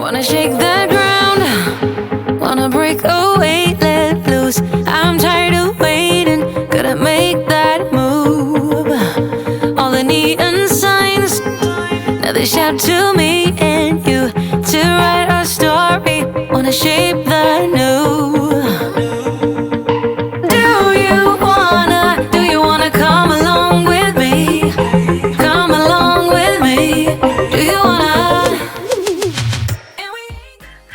Wanna shake the ground, wanna break away, let loose. I'm tired of waiting, gotta make that move. All the neon signs, now they shout to me and you to write our story. Wanna shape the new. Do you wanna come along with me? Come along with me. Do you wanna?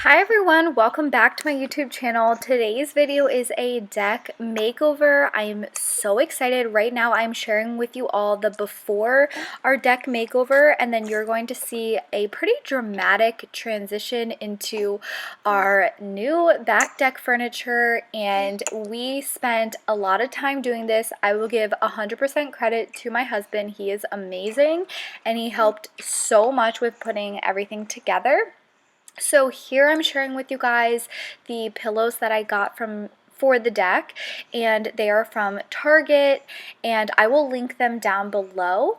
Hi everyone, welcome back to my YouTube channel. Today's video is a deck makeover. I am so excited. Right now I'm sharing with you all the before our deck makeover, and then you're going to see a pretty dramatic transition into our new back deck furniture, and we spent a lot of time doing this. I will give 100% credit to my husband. He is amazing and he helped so much with putting everything together. So here I'm sharing with you guys the pillows that I got for the deck, and they are from Target, and I will link them down below.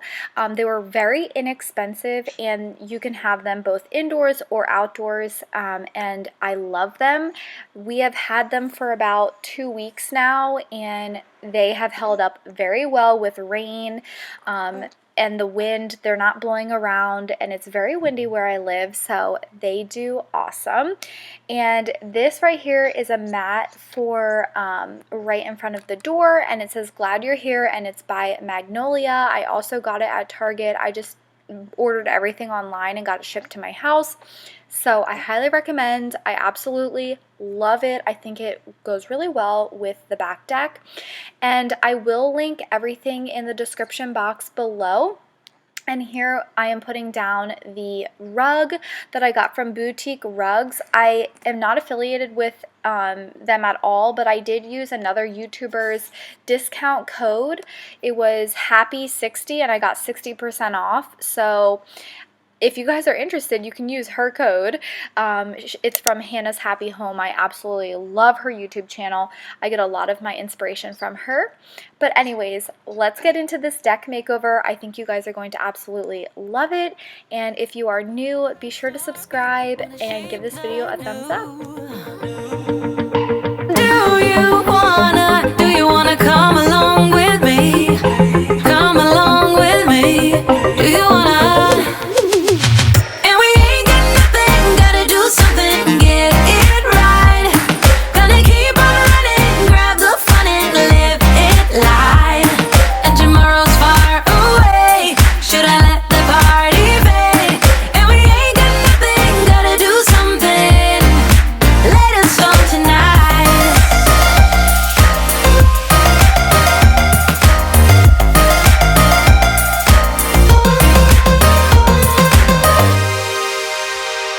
They were very inexpensive, and you can have them both indoors or outdoors, and I love them. We have had them for about 2 weeks now, and they have held up very well with rain. And the wind, they're not blowing around, and it's very windy where I live, so they do awesome. And this right here is a mat for right in front of the door, and it says glad you're here, and it's by Magnolia. I also got it at Target. I just ordered everything online and got it shipped to my house. So I highly recommend. I absolutely love it. I think it goes really well with the back deck. And I will link everything in the description box below. And here I am putting down the rug that I got from Boutique Rugs. I am not affiliated with them at all, but I did use another YouTuber's discount code. It was happy60 and I got 60% off. So if you guys are interested, you can use her code. It's from Hannah's Happy Home. I absolutely love her YouTube channel. I get a lot of my inspiration from her. But anyways, let's get into this deck makeover. I think you guys are going to absolutely love it. And if you are new, be sure to subscribe and give this video a thumbs up. Do you wanna come along with me? Come along with me. Do you wanna?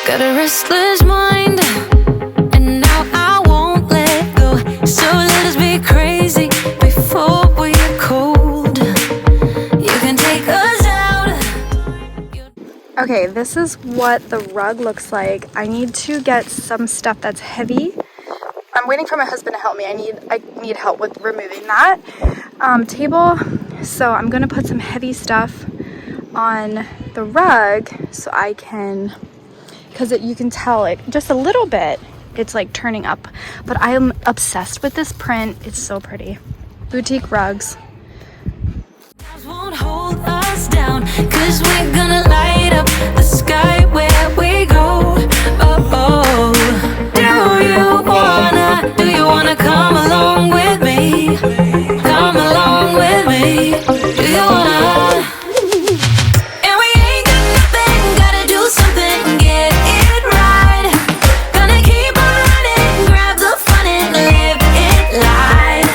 Got a restless mind, and now I won't let go. So let us be crazy before we are cold. You can take us out. Okay, this is what the rug looks like. I need to get some stuff that's heavy. I'm waiting for my husband to help me. I need help with removing that table. So I'm gonna put some heavy stuff on the rug so I can, because you can tell it just a little bit, it's like turning up. But I am obsessed with this print. It's so pretty. Boutique Rugs. Won't hold us down, 'cause we're gonna light up the sky where we go. Oh, oh. Do you wanna come along with me? Come along with me. Do you wanna? And we ain't got nothing, gotta do something, get it right. Gonna keep on running, grab the fun and live it light.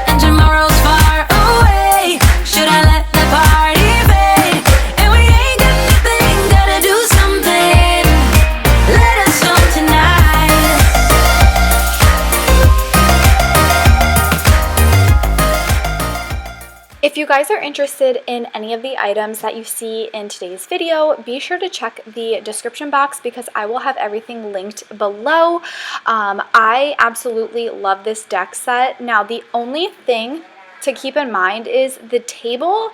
And tomorrow's far away, should I let the party fade? And we ain't got nothing, gotta do something, let us know tonight. If you guys are interested in any of the items that you see in today's video, be sure to check the description box because I will have everything linked below. I absolutely love this deck set. Now, the only thing to keep in mind is the table,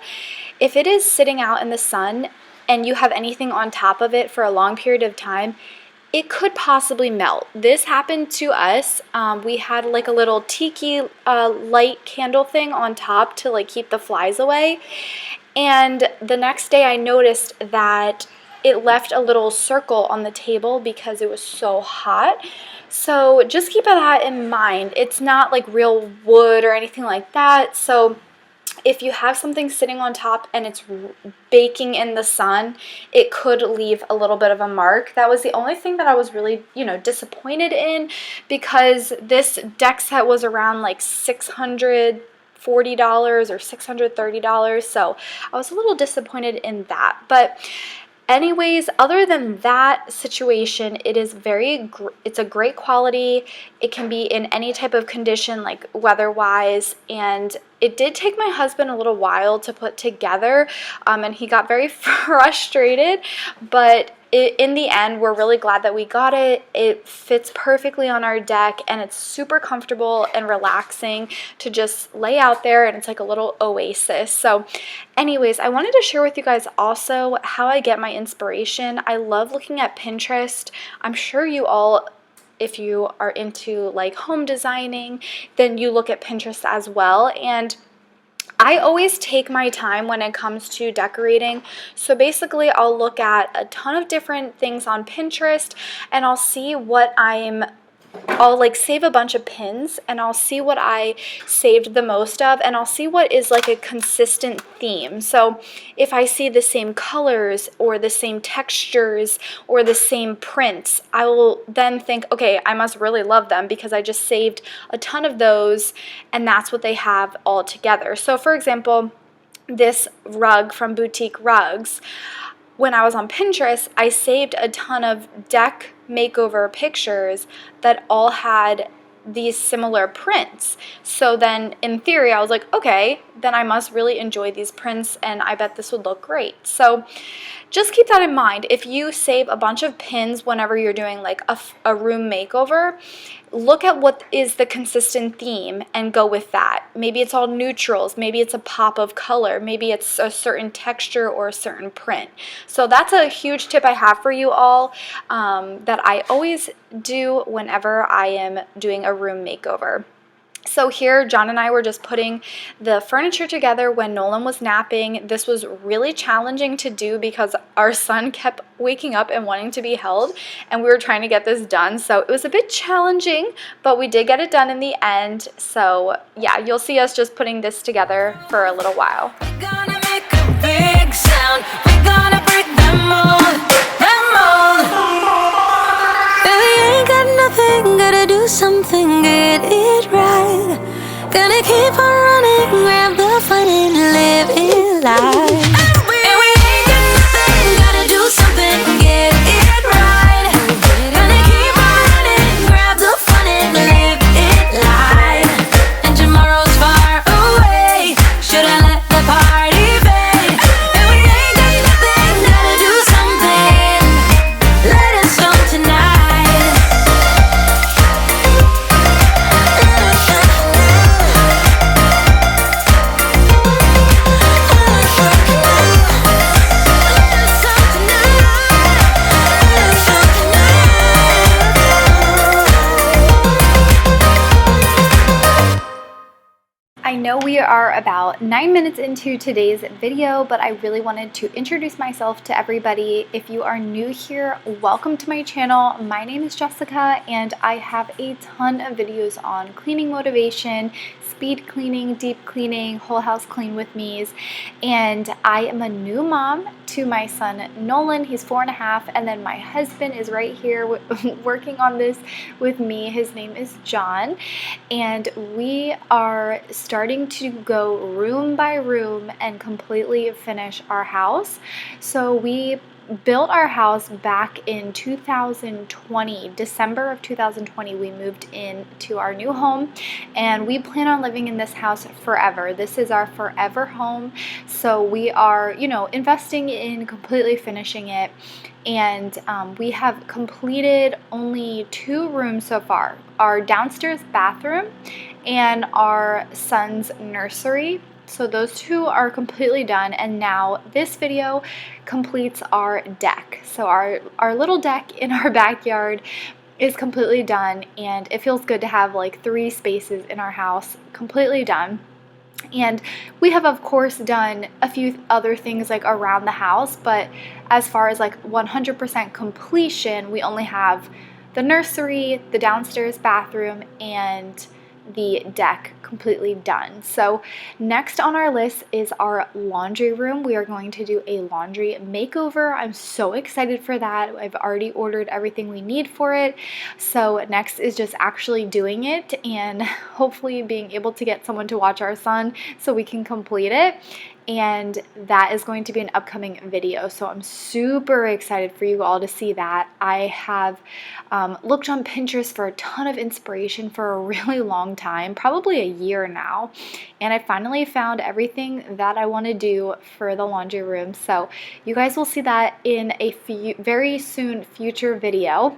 if it is sitting out in the sun and you have anything on top of it for a long period of time, it could possibly melt. This happened to us. We had like a little tiki light candle thing on top to like keep the flies away. And the next day I noticed that it left a little circle on the table because it was so hot. So just keep that in mind. It's not like real wood or anything like that. So if you have something sitting on top and it's baking in the sun, it could leave a little bit of a mark. That was the only thing that I was really, disappointed in, because this deck set was around like $640 or $630. So I was a little disappointed in that. But anyways, other than that situation, it's a great quality. It can be in any type of condition, like weather-wise, and it did take my husband a little while to put together, and he got very frustrated, but in the end, we're really glad that we got it. It fits perfectly on our deck, and it's super comfortable and relaxing to just lay out there, and it's like a little oasis. So anyways, I wanted to share with you guys also how I get my inspiration. I love looking at Pinterest. I'm sure you all, if you are into like home designing, then you look at Pinterest as well. And I always take my time when it comes to decorating. So basically, I'll look at a ton of different things on Pinterest, and I'll see what I'll like save a bunch of pins, and I'll see what I saved the most of, and I'll see what is like a consistent theme. So if I see the same colors or the same textures or the same prints, I will then think, okay, I must really love them because I just saved a ton of those, and that's what they have all together. So for example, this rug from Boutique Rugs, when I was on Pinterest, I saved a ton of deck makeover pictures that all had these similar prints. So then in theory, I was like, okay, then I must really enjoy these prints, and I bet this would look great. So just keep that in mind. If you save a bunch of pins whenever you're doing like a room makeover, look at what is the consistent theme and go with that. Maybe it's all neutrals, maybe it's a pop of color, maybe it's a certain texture or a certain print. So that's a huge tip I have for you all, that I always do whenever I am doing a room makeover. So here, John and I were just putting the furniture together when Nolan was napping. This was really challenging to do because our son kept waking up and wanting to be held, and we were trying to get this done. So it was a bit challenging, but we did get it done in the end. So yeah, you'll see us just putting this together for a little while. We're gonna make a big sound. We're gonna break them all, them all. Baby, ain't got nothing, gotta do something, get it right. Gonna keep on running, grab the fun and live it life. And we ain't got nothing, gotta do something, get it right. Gonna keep on running, grab the fun and live it life. And tomorrow's far away, should I let the party fade? And we ain't got nothing, gotta do something, let us know tonight. I know we are about 9 minutes into today's video, but I really wanted to introduce myself to everybody. If you are new here, welcome to my channel. My name is Jessica, and I have a ton of videos on cleaning motivation, speed cleaning, deep cleaning, whole house clean with me's, and I am a new mom to my son Nolan. He's 4.5, and then my husband is right here working on this with me. His name is John, and we are starting to go room by room and completely finish our house. So we built our house back in 2020, December of 2020. We moved into our new home, and we plan on living in this house forever. This is our forever home. So we are, investing in completely finishing it. And we have completed only 2 rooms so far, our downstairs bathroom and our son's nursery. So those two are completely done, and now this video completes our deck. So our little deck in our backyard is completely done, and it feels good to have like 3 spaces in our house completely done. And we have, of course, done a few other things like around the house, but as far as like 100% completion, we only have the nursery, the downstairs bathroom, and the deck completely done. So next on our list is our laundry room. We are going to do a laundry makeover. I'm so excited for that. I've already ordered everything we need for it. So next is just actually doing it and hopefully being able to get someone to watch our son so we can complete it. And that is going to be an upcoming video, so I'm super excited for you all to see that. I have looked on Pinterest for a ton of inspiration for a really long time, probably a year now, and I finally found everything that I want to do for the laundry room. So you guys will see that in a very soon future video.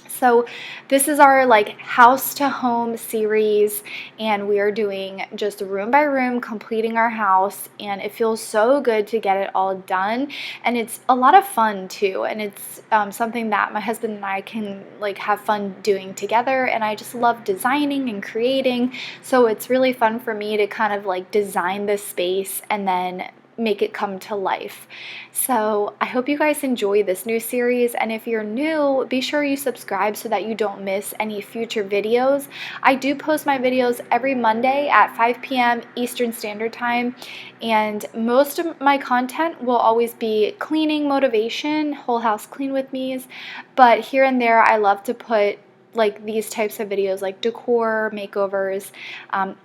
So this is our like house to home series, and we are doing just room by room, completing our house, and it feels so good to get it all done, and it's a lot of fun too, and it's something that my husband and I can like have fun doing together, and I just love designing and creating, so it's really fun for me to kind of like design this space and then make it come to life. So I hope you guys enjoy this new series, and if you're new, be sure you subscribe so that you don't miss any future videos. I do post my videos every Monday at 5 p.m. Eastern Standard Time, and most of my content will always be cleaning motivation, whole house clean with me's, but here and there I love to put like these types of videos like decor, makeovers.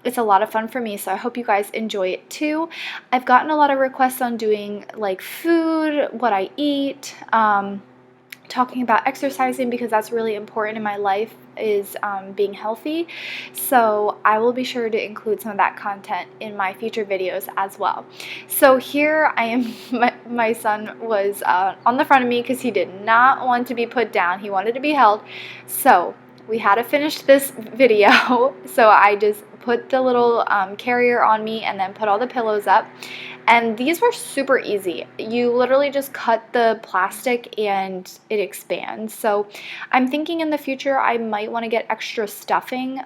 It's a lot of fun for me, so I hope you guys enjoy it too. I've gotten a lot of requests on doing like food, what I eat, talking about exercising because that's really important in my life, is being healthy. So I will be sure to include some of that content in my future videos as well. So here I am, my son was on the front of me because he did not want to be put down. He wanted to be held. So we had to finish this video. So I just put the little carrier on me and then put all the pillows up. And these were super easy. You literally just cut the plastic and it expands. So I'm thinking in the future I might want to get extra stuffing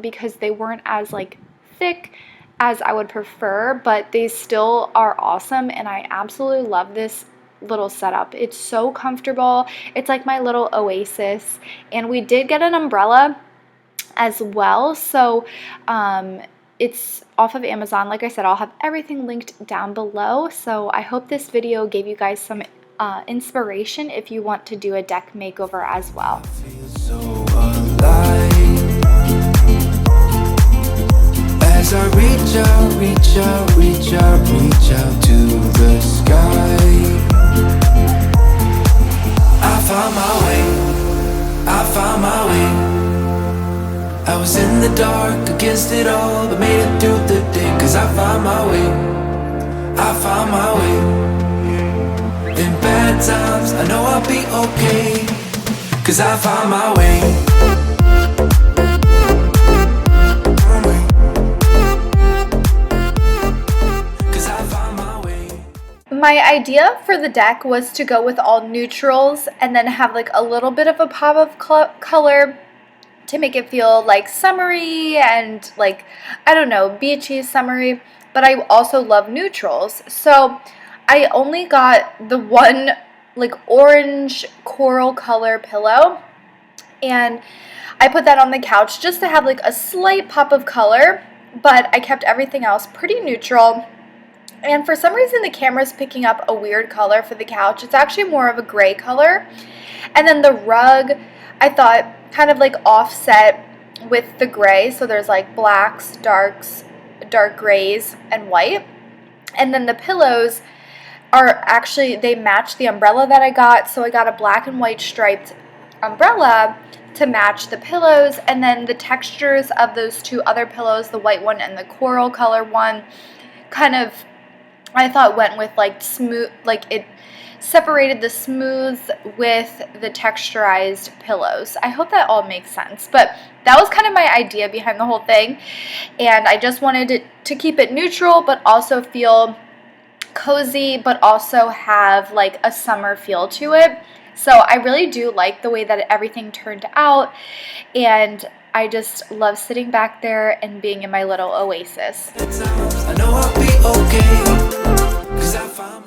because they weren't as like thick as I would prefer, but they still are awesome, and I absolutely love this little setup. It's so comfortable. It's like my little oasis. And we did get an umbrella as well, so it's off of Amazon. Like I said, I'll have everything linked down below. So I hope this video gave you guys some inspiration if you want to do a deck makeover as well. As I reach out, reach out, reach out, reach out to the sky, I found my way, I found my way. I was in the dark against it all, but made it through the day. Cause I found my way, I found my way. In bad times, I know I'll be okay. Cause I found my way. My idea for the deck was to go with all neutrals and then have like a little bit of a pop of color to make it feel like summery and like, I don't know, beachy, summery, but I also love neutrals. So I only got the one like orange coral color pillow, and I put that on the couch just to have like a slight pop of color, but I kept everything else pretty neutral. And for some reason the camera's picking up a weird color for the couch. It's actually more of a gray color. And then the rug, I thought kind of like offset with the gray. So there's like blacks, darks, dark grays, and white. And then the pillows are actually, they match the umbrella that I got. So I got a black and white striped umbrella to match the pillows. And then the textures of those two other pillows, the white one and the coral color one, kind of, I thought went with like smooth, like it separated the smooth with the texturized pillows. I hope that all makes sense, but that was kind of my idea behind the whole thing, and I just wanted to keep it neutral but also feel cozy, but also have like a summer feel to it. So I really do like the way that everything turned out, and I just love sitting back there and being in my little oasis.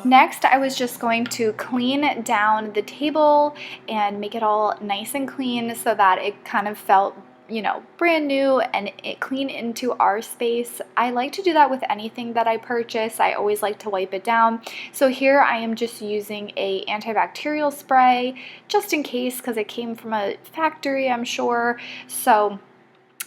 Next, I was just going to clean down the table and make it all nice and clean so that it kind of felt, you know, brand new and it clean into our space. I like to do that with anything that I purchase. I always like to wipe it down. So here I am just using a antibacterial spray just in case, because it came from a factory, I'm sure. So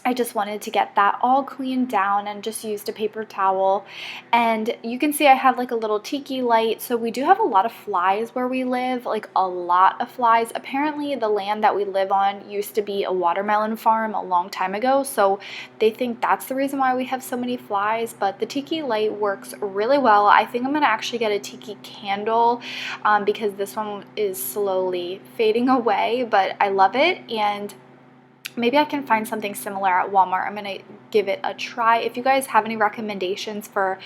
I just wanted to get that all cleaned down and just used a paper towel. And you can see I have like a little tiki light. So we do have a lot of flies where we live, like a lot of flies. Apparently the land that we live on used to be a watermelon farm a long time ago. So they think that's the reason why we have so many flies. But the tiki light works really well. I think I'm going to actually get a tiki candle because this one is slowly fading away. But I love it, and maybe I can find something similar at Walmart. I'm going to give it a try. If you guys have any recommendations for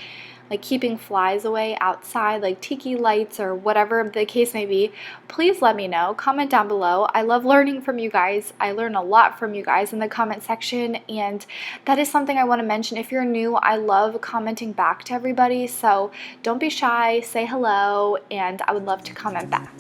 like keeping flies away outside, like tiki lights or whatever the case may be, please let me know. Comment down below. I love learning from you guys. I learn a lot from you guys in the comment section, and that is something I want to mention. If you're new, I love commenting back to everybody, so don't be shy, say hello, and I would love to comment back.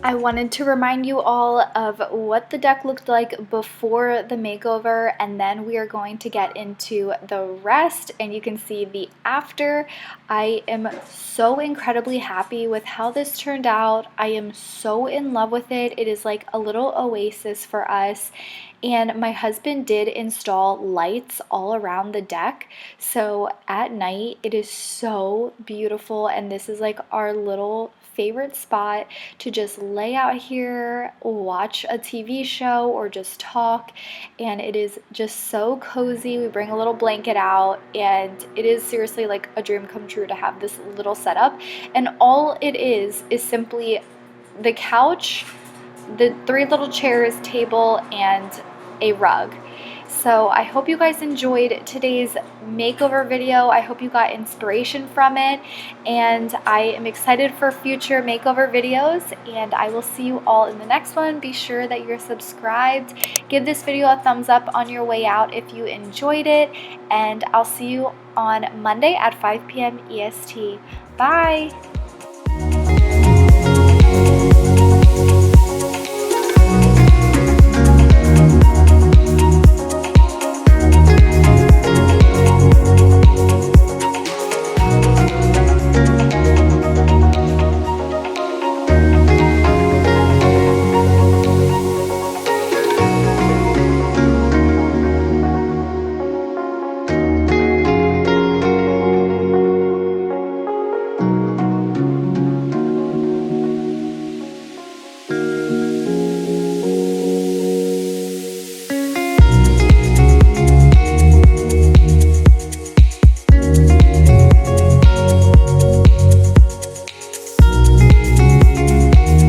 I wanted to remind you all of what the deck looked like before the makeover, and then we are going to get into the rest, and you can see the after. I am so incredibly happy with how this turned out. I am so in love with it. It is like a little oasis for us. And my husband did install lights all around the deck, so at night it is so beautiful, and this is like our little favorite spot to just lay out here, watch a TV show, or just talk, and it is just so cozy. We bring a little blanket out, and it is seriously like a dream come true to have this little setup. And all it is simply the couch, the 3 little chairs, table, and a rug. So I hope you guys enjoyed today's makeover video. I hope you got inspiration from it, and I am excited for future makeover videos, and I will see you all in the next one. Be sure that you're subscribed. Give this video a thumbs up on your way out if you enjoyed it, and I'll see you on Monday at 5 p.m. EST. Bye!